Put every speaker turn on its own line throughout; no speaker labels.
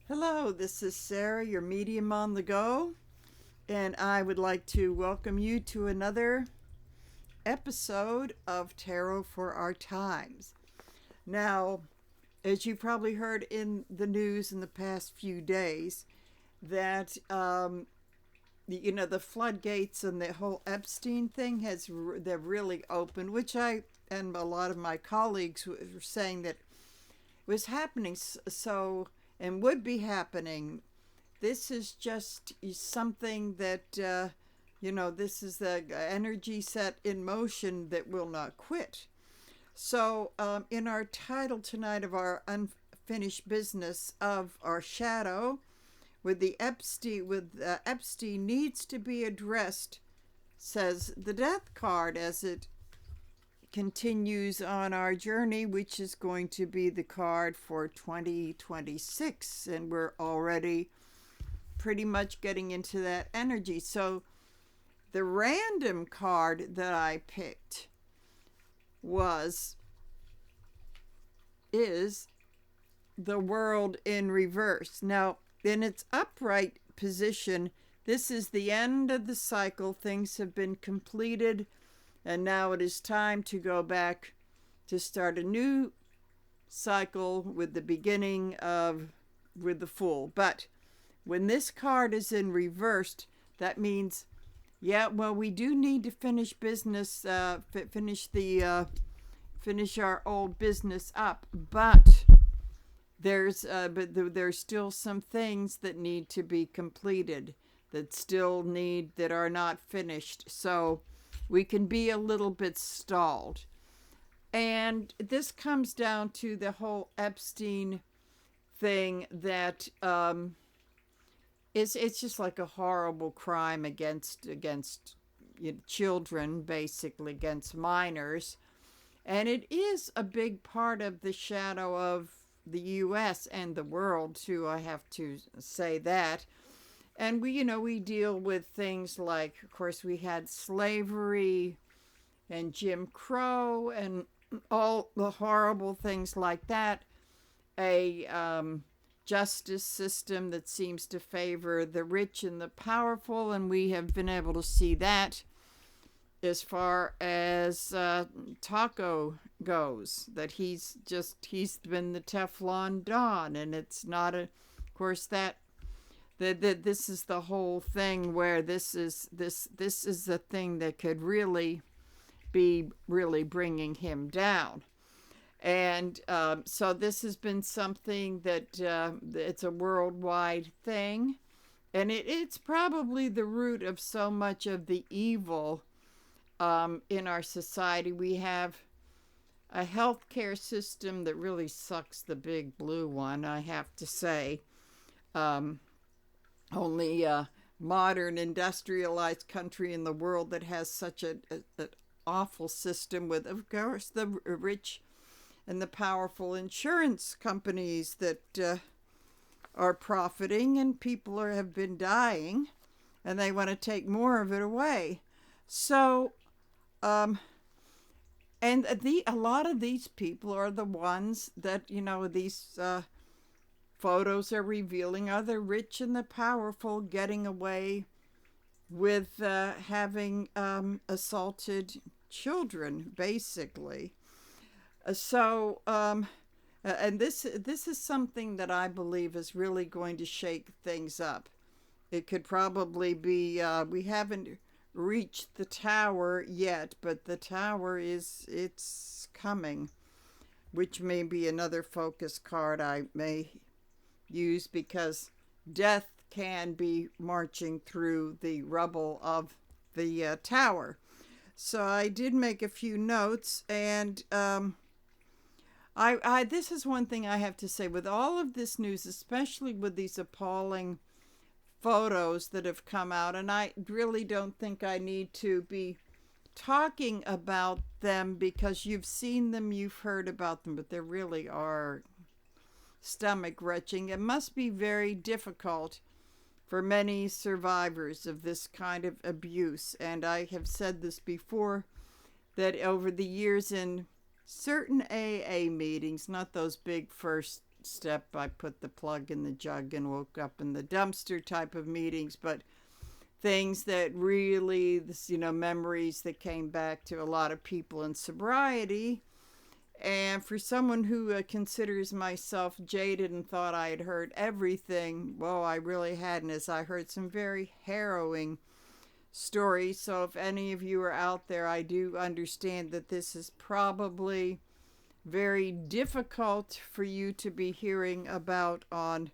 Hello, this is Sarah, your medium on the go, and I would like to welcome you to another episode of Tarot for Our Times. Now, as you probably heard in the news in the past few days, that the floodgates and the whole Epstein thing they're really opened, which I and a lot of my colleagues were saying that was happening so and would be happening. This is just something that this is the energy set in motion that will not quit. So in our title tonight of our unfinished business of our shadow, with Epstein needs to be addressed, says the death card, as it continues on our journey, which is going to be the card for 2026, and we're already pretty much getting into that energy. So the random card that I picked is the World in reverse. Now, in its upright position, this is the end of the cycle. Things have been completed, and now it is time to go back to start a new cycle with the beginning with the Fool. But when this card is in reversed, that means, we do need to finish business, finish our old business up, but there's still some things that need to be completed, that are not finished. So we can be a little bit stalled. And this comes down to the whole Epstein thing that it's just like a horrible crime against children, basically against minors. And it is a big part of the shadow of the U.S. and the world, too, I have to say that. And we deal with things like, of course, we had slavery and Jim Crow and all the horrible things like that. A justice system that seems to favor the rich and the powerful, and we have been able to see that as far as Taco goes, that he's been the Teflon Don, and it's not of course that this is the whole thing where this is the thing that could really be bringing him down. And so this has been something that it's a worldwide thing, and it's probably the root of so much of the evil in our society. We have a healthcare system that really sucks the big blue one, I have to say. Only a modern industrialized country in the world that has such an awful system, with, of course, the rich and the powerful insurance companies that are profiting, and people have been dying, and they want to take more of it away. So, and a lot of these people are the ones that, these photos are revealing, are the rich and the powerful getting away with having assaulted children, basically. And this is something that I believe is really going to shake things up. It could probably be, we haven't reached the tower yet, but the tower it's coming, which may be another focus card I may use, because death can be marching through the rubble of the tower. So I did make a few notes, and I this is one thing I have to say with all of this news, especially with these appalling photos that have come out, and I really don't think I need to be talking about them because you've seen them, you've heard about them, but they really are stomach wrenching. It must be very difficult for many survivors of this kind of abuse. And I have said this before, that over the years in certain AA meetings, not those big first step, I put the plug in the jug and woke up in the dumpster type of meetings, but things that really, memories that came back to a lot of people in sobriety. And for someone who considers myself jaded and thought I had heard everything, well, I really hadn't, as I heard some very harrowing stories. So if any of you are out there, I do understand that this is probably very difficult for you to be hearing about on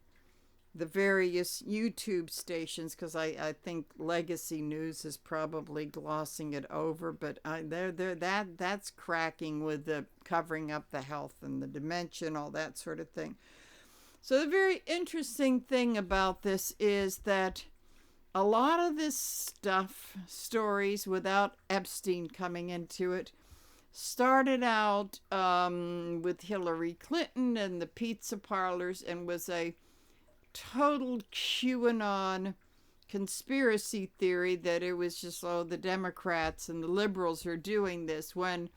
the various YouTube stations, because I think Legacy News is probably glossing it over, but that's cracking with the covering up the health and the dementia and all that sort of thing. So the very interesting thing about this is that a lot of this stories without Epstein coming into it, started out with Hillary Clinton and the pizza parlors, and was a total QAnon conspiracy theory that it was just, the Democrats and the liberals are doing this, when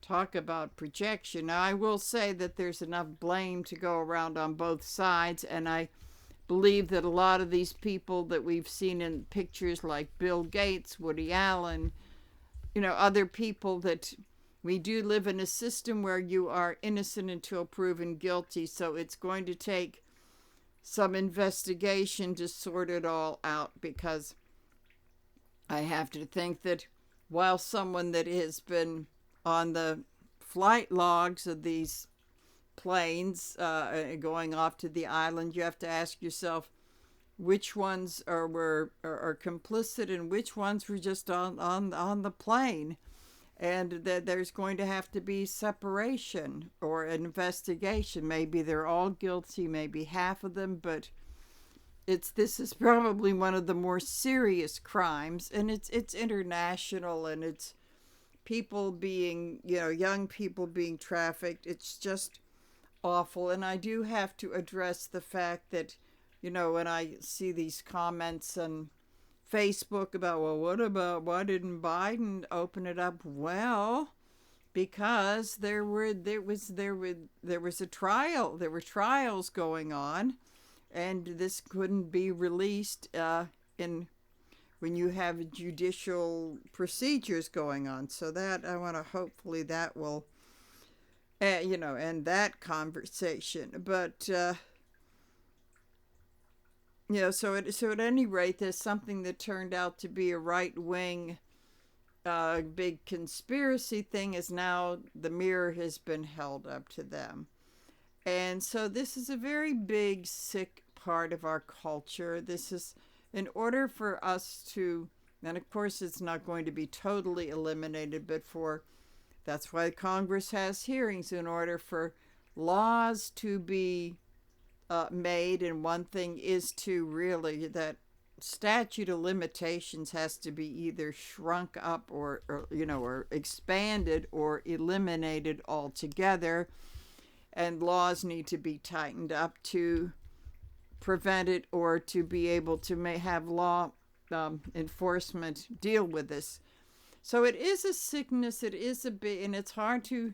talk about projection. Now, I will say that there's enough blame to go around on both sides, and I believe that a lot of these people that we've seen in pictures, like Bill Gates, Woody Allen, other people, that we do live in a system where you are innocent until proven guilty. So it's going to take some investigation to sort it all out, because I have to think that while someone that has been on the flight logs of these planes going off to the island, you have to ask yourself which ones are complicit and which ones were just on the plane. And that there's going to have to be separation or an investigation. Maybe they're all guilty, maybe half of them, but this is probably one of the more serious crimes, and it's international, and it's people being, young people being trafficked. It's just awful. And I do have to address the fact that, when I see these comments on Facebook about, well, why didn't Biden open it up? Well, because there was a trial. There were trials going on, and this couldn't be released when you have judicial procedures going on. So that I want to, hopefully that will end that conversation. But so at any rate, there's something that turned out to be a right-wing big conspiracy thing, is now the mirror has been held up to them. And so this is a very big, sick part of our culture. This is, in order for us to, and of course it's not going to be totally eliminated, but that's why Congress has hearings, in order for laws to be made. And one thing is to really, that statute of limitations has to be either shrunk up or expanded or eliminated altogether, and laws need to be tightened up to prevent it, or to be able to have law enforcement deal with this. So it is a sickness, it is a bit, and it's hard to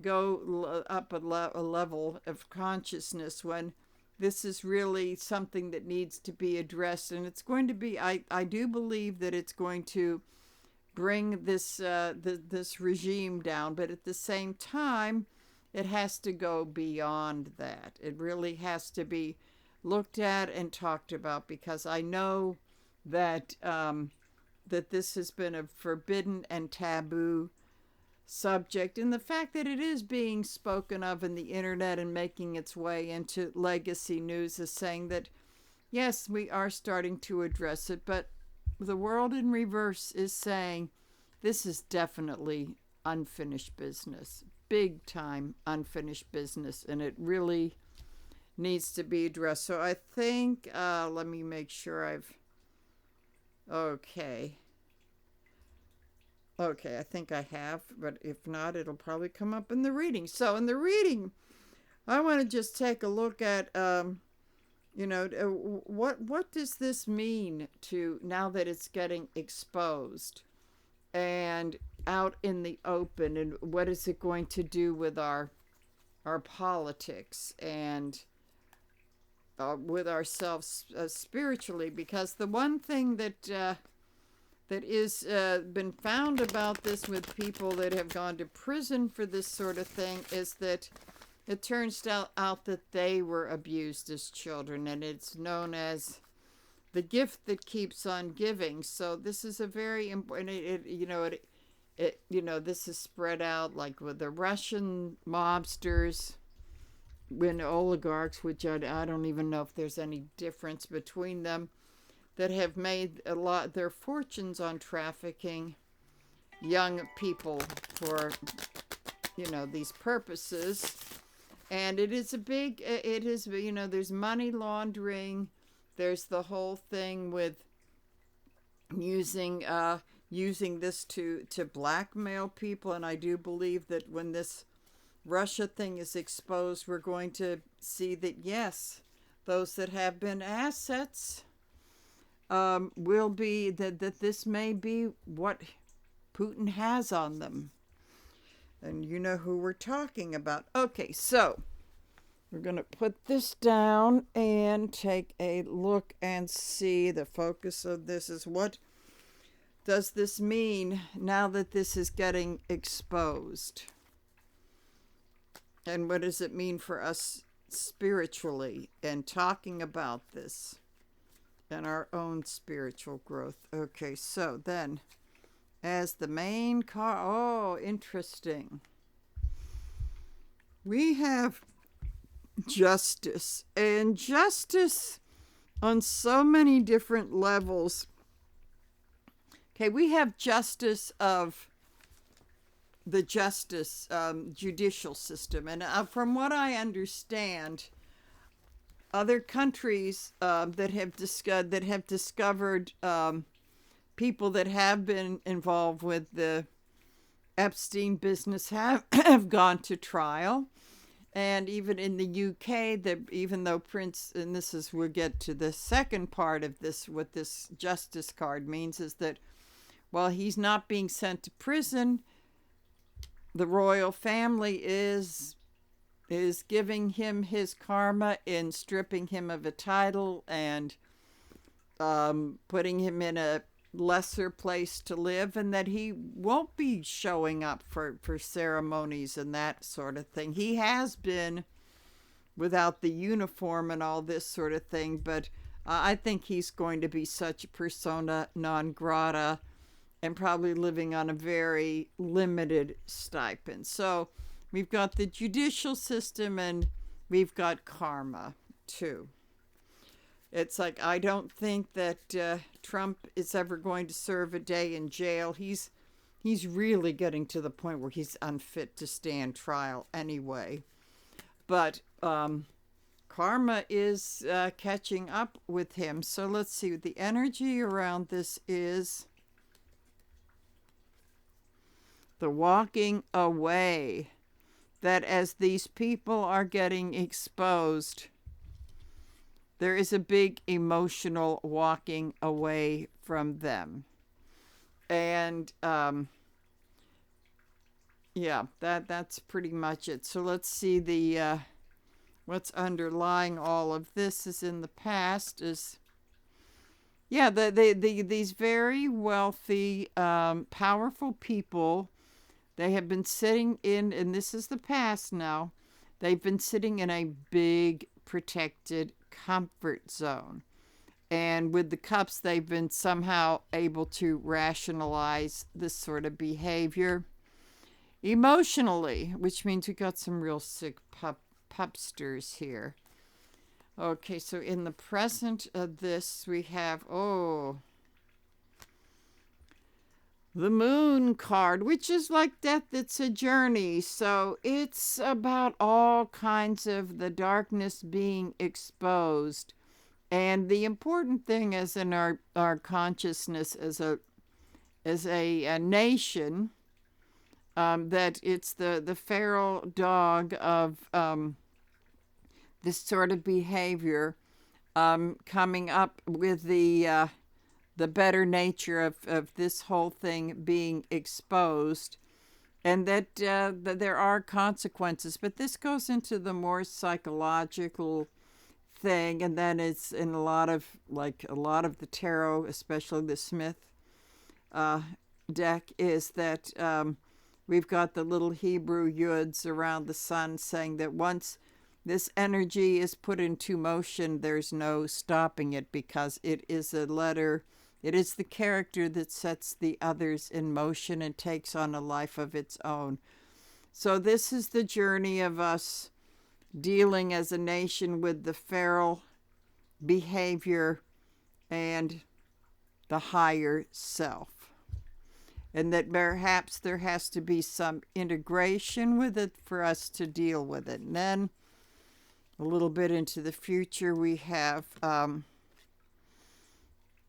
go up a level of consciousness when this is really something that needs to be addressed. And it's going to be, I do believe that it's going to bring this this regime down, but at the same time, it has to go beyond that. It really has to be looked at and talked about, because I know that that this has been a forbidden and taboo subject, and the fact that it is being spoken of in the internet and making its way into Legacy News is saying that yes, we are starting to address it, but the world in reverse is saying this is definitely unfinished business, big time unfinished business, and it really needs to be addressed. So I think let me make sure Okay, I think I have, but if not, it'll probably come up in the reading. So in the reading, I want to just take a look at, what does this mean to, now that it's getting exposed and out in the open, and what is it going to do with our our politics and with ourselves spiritually, because the one thing that is been found about this with people that have gone to prison for this sort of thing is that it turns out that they were abused as children, and it's known as the gift that keeps on giving. So this is a very important. This is spread out like with the Russian mobsters, when oligarchs, which I don't even know if there's any difference between them, that have made a lot their fortunes on trafficking young people for these purposes. And it is there's money laundering, there's the whole thing with using this to blackmail people. And I do believe that when this Russia thing is exposed, we're going to see that yes, those that have been assets will be that this may be what Putin has on them. And you know who we're talking about. Okay, so we're going to put this down and take a look and see. The focus of this is, what does this mean now that this is getting exposed? And what does it mean for us spiritually and talking about this and our own spiritual growth? Okay, so then as the main interesting. We have justice, and justice on so many different levels. Okay, we have justice of the judicial system, and from what I understand, other countries that have discovered people that have been involved with the Epstein business have gone to trial. And even in the UK, even though Prince, and we'll get to the second part of this, what this justice card means is that while he's not being sent to prison, the royal family is giving him his karma in stripping him of a title and putting him in a lesser place to live, and that he won't be showing up for ceremonies and that sort of thing. He has been without the uniform and all this sort of thing, but I think he's going to be such a persona non grata and probably living on a very limited stipend. So we've got the judicial system and we've got karma too. It's like, I don't think that Trump is ever going to serve a day in jail. He's really getting to the point where he's unfit to stand trial anyway. But karma is catching up with him. So let's see what the energy around this is. The walking away. That as these people are getting exposed, there is a big emotional walking away from them. And that's pretty much it. So let's see the what's underlying all of this is in the past is these very wealthy, powerful people, they have been sitting in, and this is the past now, they've been sitting in a big protected comfort zone. And with the cups, they've been somehow able to rationalize this sort of behavior emotionally, which means we got some real sick pupsters here. Okay, so in the present of this, we have, the moon card, which is like death, it's a journey. So it's about all kinds of the darkness being exposed. And the important thing is in our consciousness as a nation, that it's the feral dog of this sort of behavior coming up with the better nature of this whole thing being exposed. and that there are consequences. But this goes into the more psychological thing, and then it's in a lot of the tarot, especially the Smith uh, deck, is that we've got the little Hebrew yuds around the sun saying that once this energy is put into motion, there's no stopping it because it is a letter. It is the character that sets the others in motion and takes on a life of its own. So this is the journey of us dealing as a nation with the feral behavior and the higher self. And that perhaps there has to be some integration with it for us to deal with it. And then a little bit into the future, we have,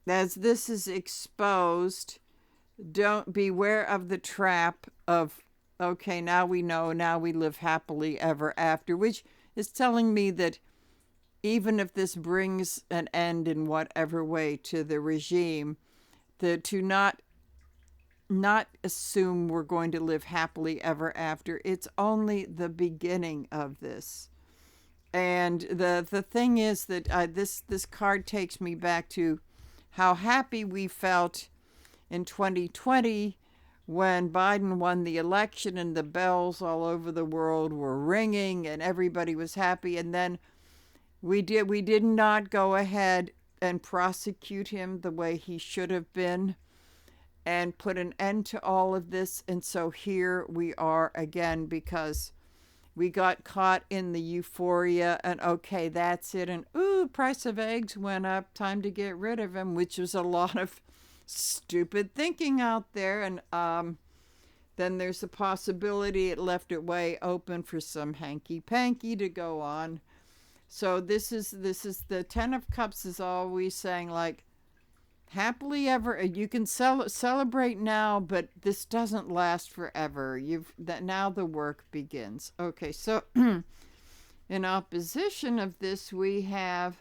as this is exposed, don't beware of the trap of, okay, now we know, now we live happily ever after, which is telling me that even if this brings an end in whatever way to the regime, to not assume we're going to live happily ever after. It's only the beginning of this. And the thing is that this card takes me back to how happy we felt in 2020 when Biden won the election and the bells all over the world were ringing and everybody was happy. And then we did not go ahead and prosecute him the way he should have been and put an end to all of this. And so here we are again because we got caught in the euphoria and okay, that's it. And ooh, price of eggs went up. Time to get rid of him, which was a lot of stupid thinking out there. And then there's a possibility it left it way open for some hanky-panky to go on. So this is the Ten of Cups is always saying like, happily ever, you can celebrate now, but this doesn't last forever. Now the work begins. Okay, so in opposition of this, we have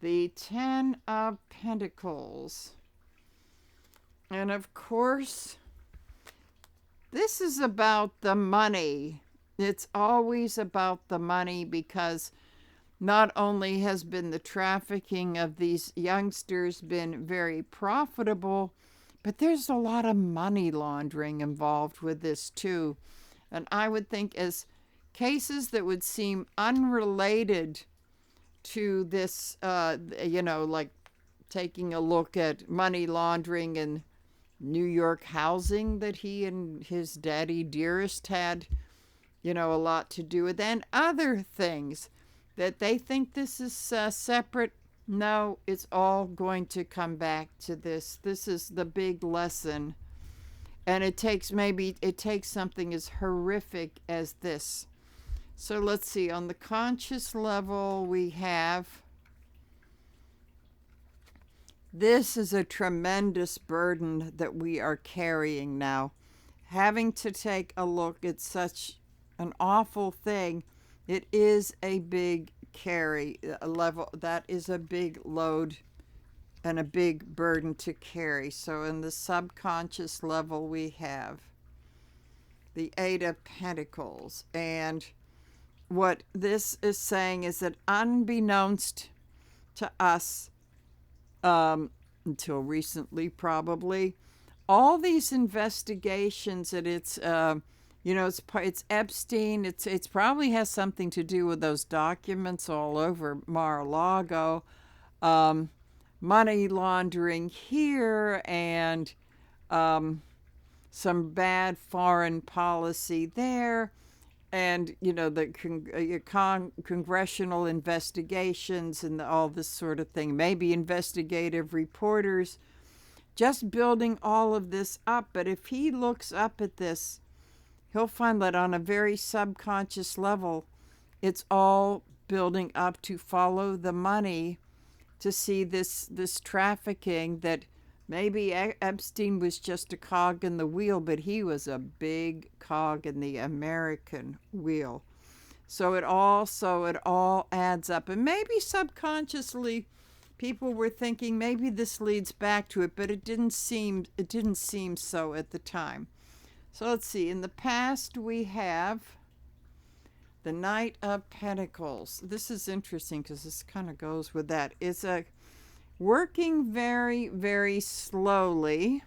the Ten of Pentacles. And of course, this is about the money. It's always about the money because not only has been the trafficking of these youngsters been very profitable, but there's a lot of money laundering involved with this too. And I would think as cases that would seem unrelated to this, like taking a look at money laundering and New York housing that he and his daddy Dearest had, a lot to do with, and other things that they think this is separate. No, it's all going to come back to this. This is the big lesson. And it takes something as horrific as this. So let's see. On the conscious level, we have, this is a tremendous burden that we are carrying now. Having to take a look at such an awful thing. It is a big carry level. That is a big load and a big burden to carry. So in the subconscious level, we have the Eight of Pentacles. And what this is saying is that unbeknownst to us, until recently probably, all these investigations that it's Epstein. It's probably has something to do with those documents all over Mar-a-Lago, money laundering here, and some bad foreign policy there, and the congressional investigations and all this sort of thing. Maybe investigative reporters, just building all of this up. But if he looks up at this, he'll find that on a very subconscious level, it's all building up to follow the money, to see this trafficking, that maybe Epstein was just a cog in the wheel, but he was a big cog in the American wheel. So it all adds up. And maybe subconsciously people were thinking maybe this leads back to it, but it didn't seem so at the time. So let's see. In the past, we have the Knight of Pentacles. This is interesting because this kind of goes with that. It's a working very, very slowly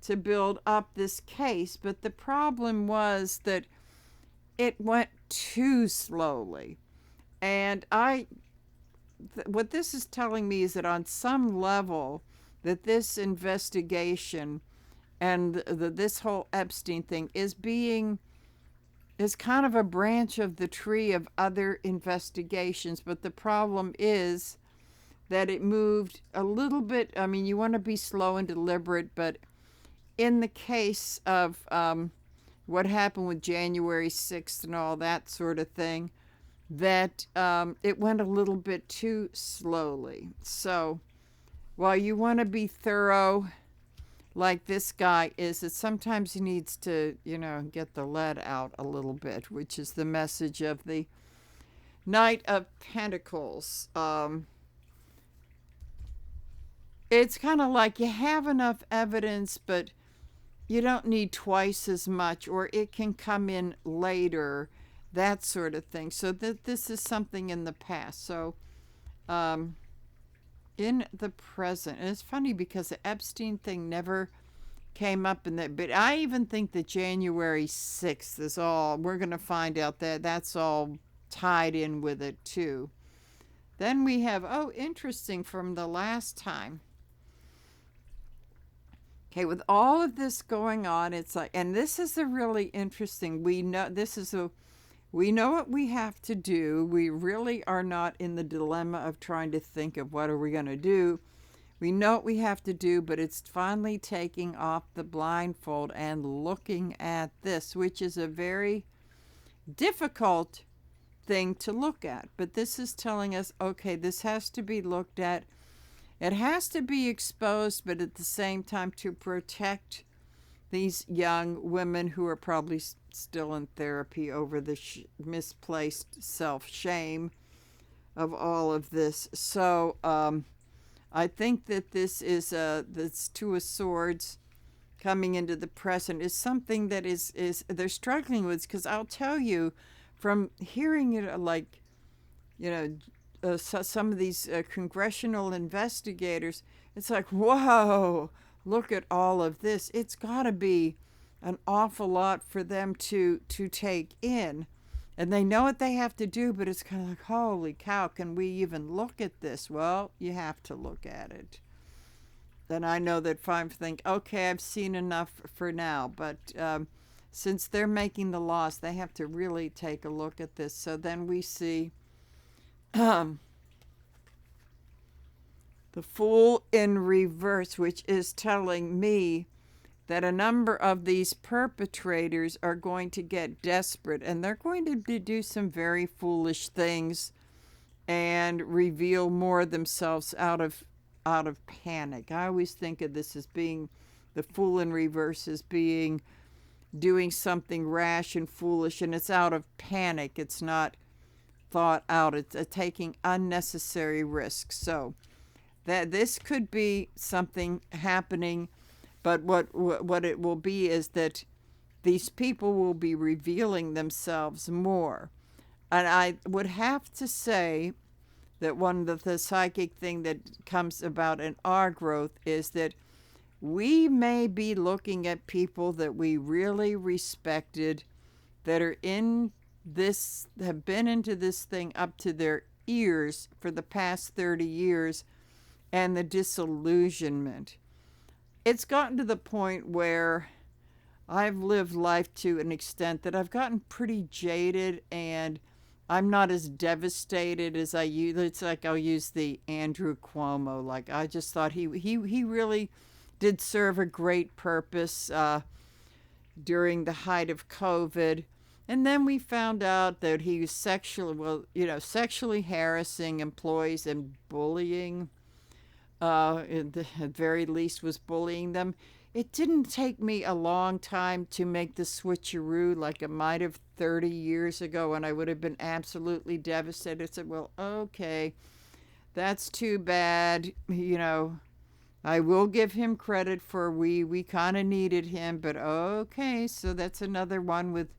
to build up this case, but the problem was that it went too slowly. And what this is telling me is that on some level, that this investigation and this whole Epstein thing is kind of a branch of the tree of other investigations. But the problem is that it moved a little bit. I mean, you want to be slow and deliberate, but in the case of what happened with January 6th and all that sort of thing, that it went a little bit too slowly. So while you want to be thorough like this guy is, that sometimes he needs to, get the lead out a little bit, which is the message of the Knight of Pentacles. It's kind of like you have enough evidence, but you don't need twice as much, or it can come in later, that sort of thing. So this is something in the past. So in the present, and it's funny because the Epstein thing never came up in that, but I even think that January 6th is all, we're going to find out that that's all tied in with it too. Then we have, interesting, from the last time. Okay, with all of this going on, it's like, and this is a really interesting, we know what we have to do. We really are not in the dilemma of trying to think of what are we going to do. We know what we have to do, but it's finally taking off the blindfold and looking at this, which is a very difficult thing to look at. But this is telling us, okay, this has to be looked at. It has to be exposed, but at the same time to protect these young women who are probably still in therapy over the misplaced self-shame of all of this. So I think that this is this Two of Swords coming into the present is something that is they're struggling with, because I'll tell you from hearing it, like, some of these congressional investigators, it's like, whoa, look at all of this. It's got to be an awful lot for them to take in. And they know what they have to do, but it's kind of like, holy cow, can we even look at this? Well, you have to look at it. Then I know that if I think, okay, I've seen enough for now. But since they're making the laws, they have to really take a look at this. So then we see the Fool in reverse, which is telling me that a number of these perpetrators are going to get desperate, and they're going to do some very foolish things and reveal more of themselves out of panic. I always think of this as being the Fool in reverse as being doing something rash and foolish, and it's out of panic. It's not thought out. It's taking unnecessary risks. So that this could be something happening, but what it will be is that these people will be revealing themselves more. And I would have to say that one of the psychic thing that comes about in our growth is that we may be looking at people that we really respected, that are in this, have been into this thing up to their ears for the past 30 years, and the disillusionment. It's gotten to the point where I've lived life to an extent that I've gotten pretty jaded, and I'm not as devastated as I used. It's like I'll use the Andrew Cuomo. Like, I just thought he really did serve a great purpose during the height of COVID. And then we found out that he was sexually harassing employees and bullying. At the very least, was bullying them. It didn't take me a long time to make the switcheroo, like it might have 30 years ago, when I would have been absolutely devastated. I said, well, okay, that's too bad. I will give him credit for we kind of needed him, but okay, so that's another one with,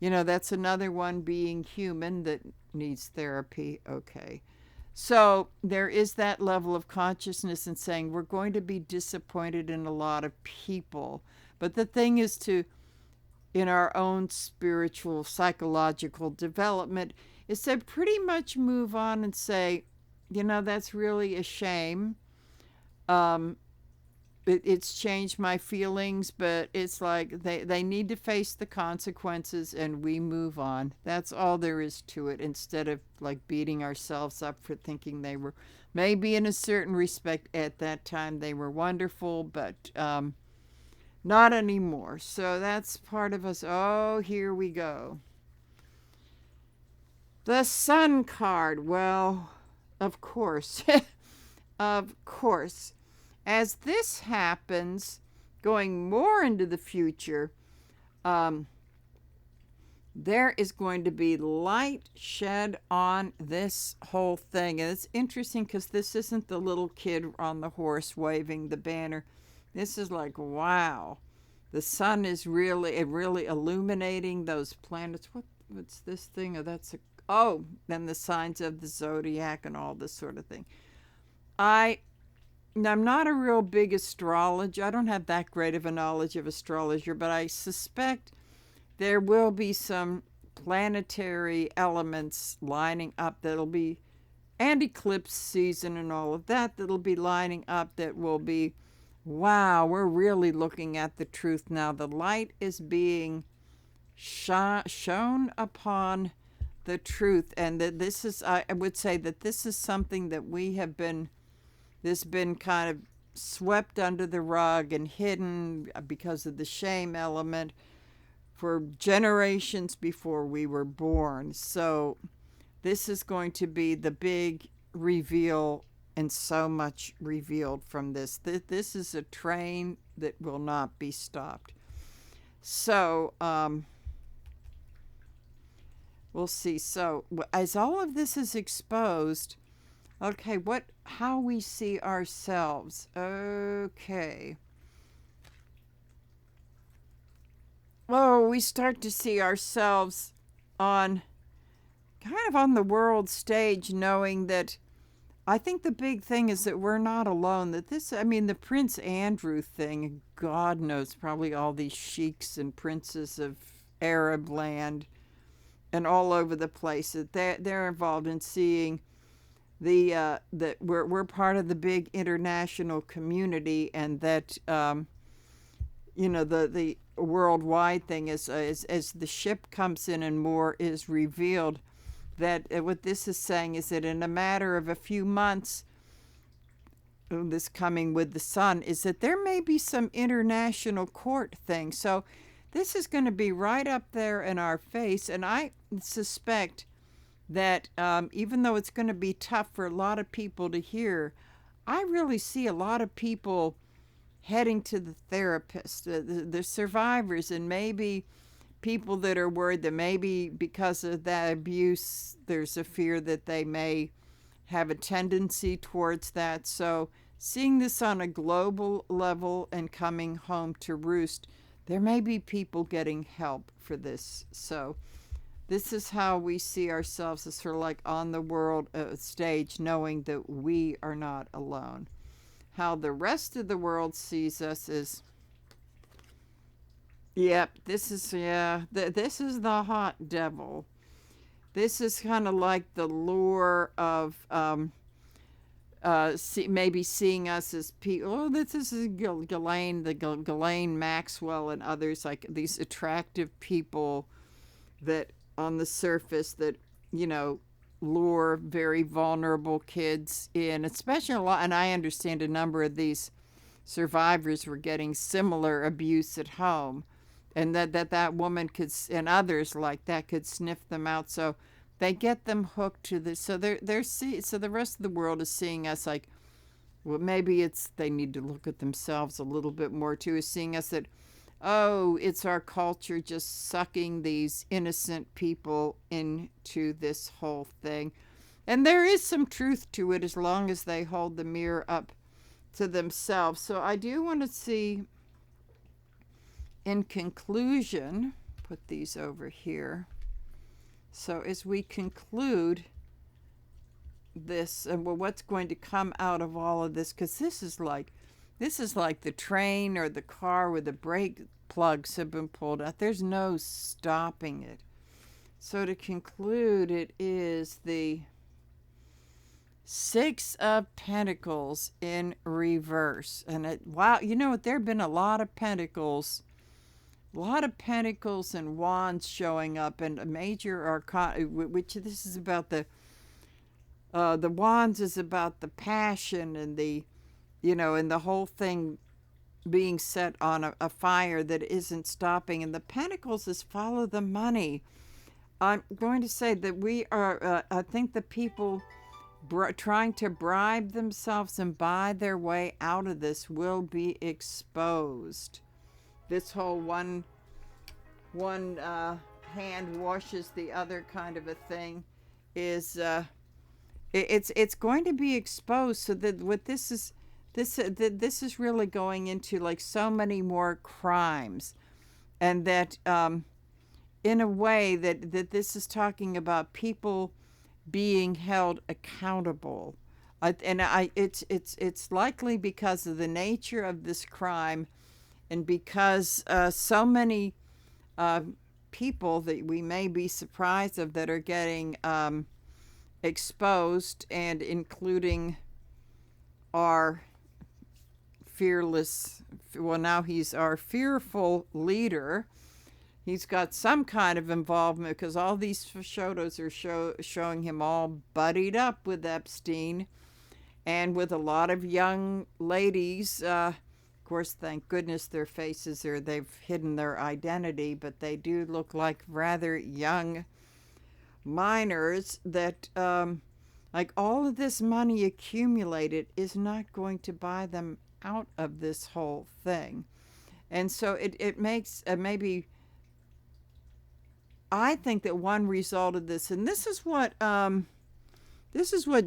that's another one being human that needs therapy. Okay. So there is that level of consciousness in saying we're going to be disappointed in a lot of people. But the thing is to, in our own spiritual, psychological development, is to pretty much move on and say, that's really a shame. Um, it's changed my feelings, but it's like they need to face the consequences and we move on. That's all there is to it, instead of like beating ourselves up for thinking they were, maybe in a certain respect at that time they were wonderful, but not anymore. So that's part of us. Oh, here we go. The Sun card. Well, of course. Of course. As this happens, going more into the future, there is going to be light shed on this whole thing. And it's interesting because this isn't the little kid on the horse waving the banner. This is like, wow. The sun is really illuminating those planets. What's this thing? Then the signs of the zodiac and all this sort of thing. I'm not a real big astrologer. I don't have that great of a knowledge of astrology, but I suspect there will be some planetary elements lining up that'll be, and eclipse season and all of that, that'll be lining up that will be, wow, we're really looking at the truth now. The light is being shone upon the truth, and that this is, I would say that this is something that we have been, this been kind of swept under the rug and hidden because of the shame element for generations before we were born. So this is going to be the big reveal, and so much revealed from this. This is a train that will not be stopped. So we'll see. So as all of this is exposed, okay, how we see ourselves. Okay. Oh, we start to see ourselves on the world stage, knowing that I think the big thing is that we're not alone. That the Prince Andrew thing, God knows, probably all these sheiks and princes of Arab land and all over the place, that they're involved in seeing that we're part of the big international community, and that the worldwide thing is as the ship comes in and more is revealed, that what this is saying is that in a matter of a few months, this coming with the sun, is that there may be some international court thing. So this is going to be right up there in our face, and I suspect that even though it's going to be tough for a lot of people to hear, I really see a lot of people heading to the therapist, the survivors, and maybe people that are worried that maybe because of that abuse, there's a fear that they may have a tendency towards that. So seeing this on a global level and coming home to roost, there may be people getting help for this. So this is how we see ourselves, as sort of like on the world stage, knowing that we are not alone. How the rest of the world sees us is, yep, this is the hot devil. This is kind of like the lure of maybe seeing us as people. Oh, this is Ghislaine Maxwell and others, like these attractive people that on the surface that lure very vulnerable kids in, especially a lot. And I understand a number of these survivors were getting similar abuse at home, and that woman could, and others like that, could sniff them out. So they get them hooked to this. So so the rest of the world is seeing us like, well, maybe they need to look at themselves a little bit more too, is seeing us that, oh, it's our culture just sucking these innocent people into this whole thing. And there is some truth to it, as long as they hold the mirror up to themselves. So I do want to see, in conclusion, put these over here. So as we conclude this, and well, what's going to come out of all of this, because this is like the train or the car where the brake plugs have been pulled out. There's no stopping it. So to conclude, it is the Six of Pentacles in reverse. And wow, you know what? There have been a lot of pentacles and wands showing up, and a major arcana, which this is about the wands is about the passion and and the whole thing being set on a fire that isn't stopping. And the pentacles is follow the money. I'm going to say that we are, I think the people trying to bribe themselves and buy their way out of this will be exposed. This whole one hand washes the other kind of a thing is it's going to be exposed. So that what this is really going into like so many more crimes, and that in a way that this is talking about people being held accountable. It's likely because of the nature of this crime, and because so many people that we may be surprised of that are getting exposed, and including our now he's our fearful leader. He's got some kind of involvement, because all these photos are showing him all buddied up with Epstein and with a lot of young ladies. Of course, thank goodness their faces they've hidden their identity, but they do look like rather young minors that, like, all of this money accumulated is not going to buy them out of this whole thing. And so it makes maybe... I think that one result of this, and this is what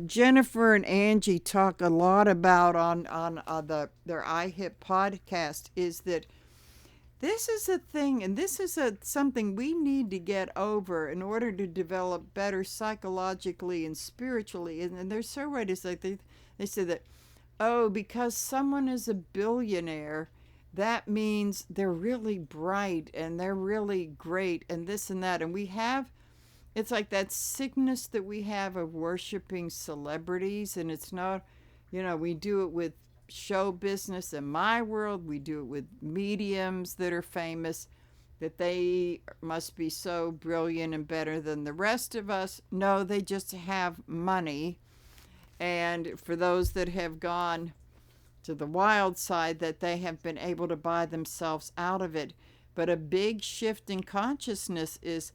Jennifer and Angie talk a lot about on their iHip podcast, is that this is a thing, and this is something we need to get over in order to develop better psychologically and spiritually. And they're so right. It's like they say that, oh, because someone is a billionaire, that means they're really bright and they're really great and this and that. And it's like that sickness that we have of worshiping celebrities. And it's not, we do it with show business. In my world, we do it with mediums that are famous, that they must be so brilliant and better than the rest of us. No, they just have money. And for those that have gone to the wild side, that they have been able to buy themselves out of it. But a big shift in consciousness is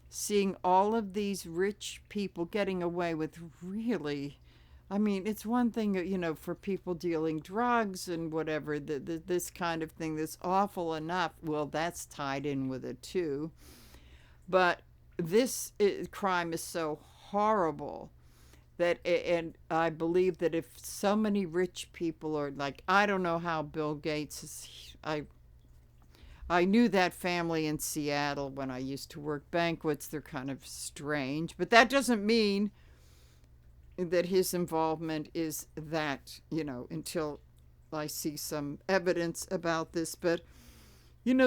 seeing all of these rich people getting away with really, I mean, it's one thing, for people dealing drugs and whatever, this kind of thing that's awful enough. Well, that's tied in with it too. But this crime is so horrible that, and I believe that if so many rich people are like, I don't know how Bill Gates is, I knew that family in Seattle when I used to work banquets. They're kind of strange, but that doesn't mean that his involvement is that, until I see some evidence about this. But,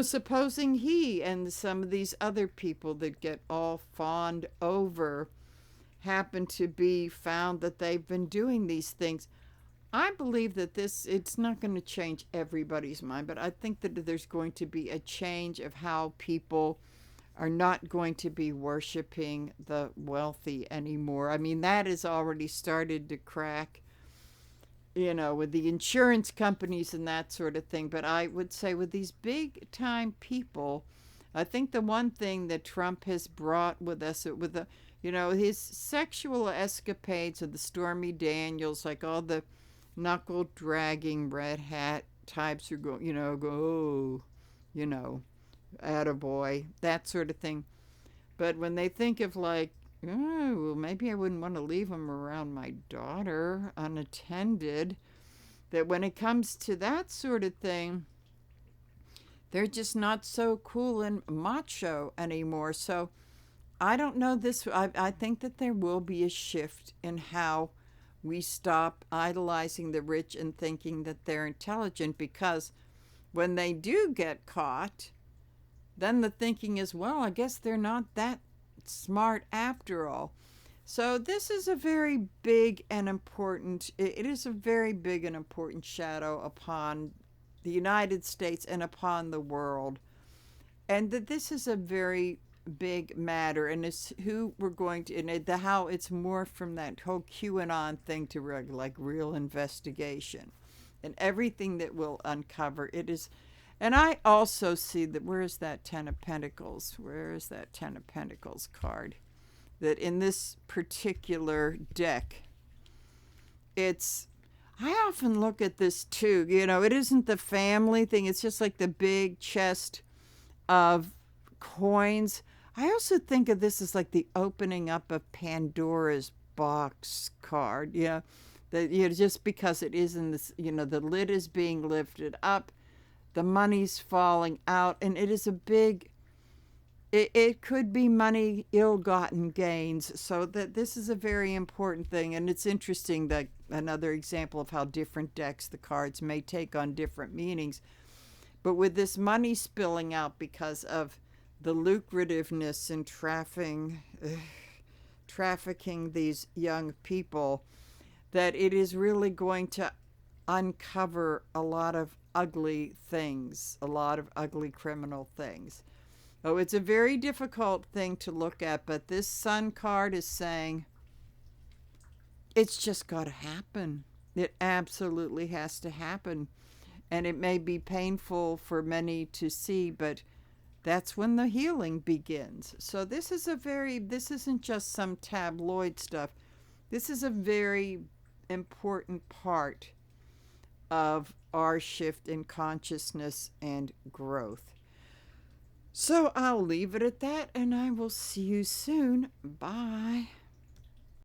supposing he and some of these other people that get all fawned over happen to be found that they've been doing these things, I believe that it's not going to change everybody's mind, but I think that there's going to be a change of how people are not going to be worshiping the wealthy anymore. I mean, that has already started to crack, with the insurance companies and that sort of thing. But I would say with these big time people, I think the one thing that Trump has brought with us, his sexual escapades of the Stormy Daniels, like all the knuckle dragging red hat types who go, attaboy, that sort of thing. But when they think of like, oh, well, maybe I wouldn't want to leave him around my daughter unattended, that when it comes to that sort of thing, they're just not so cool and macho anymore. So I don't know this. I think that there will be a shift in how we stop idolizing the rich and thinking that they're intelligent, because when they do get caught, then the thinking is, well, I guess they're not that smart after all. So this is a very big and important, it is a very big and important shadow upon the United States and upon the world. And that this is a very big matter, and it's who we're going to, and the how it's more from that whole QAnon thing to like real investigation and everything that will uncover. It is. And I also see that, where is that Ten of Pentacles? Where is that Ten of Pentacles card? That in this particular deck, it's, I often look at this too, it isn't the family thing, it's just like the big chest of coins. I also think of this as like the opening up of Pandora's box card, that, just because it is in this, the lid is being lifted up, the money's falling out, and it is a big, it could be money, ill-gotten gains. So that this is a very important thing. And it's interesting that another example of how different decks the cards may take on different meanings. But with this money spilling out because of the lucrativeness in trafficking these young people, that it is really going to uncover a lot of ugly things, a lot of ugly criminal things. Oh, it's a very difficult thing to look at, but this Sun card is saying it's just got to happen. It absolutely has to happen. And it may be painful for many to see, but that's when the healing begins. So this isn't just some tabloid stuff. This is a very important part of our shift in consciousness and growth. So I'll leave it at that, and I will see you soon. Bye.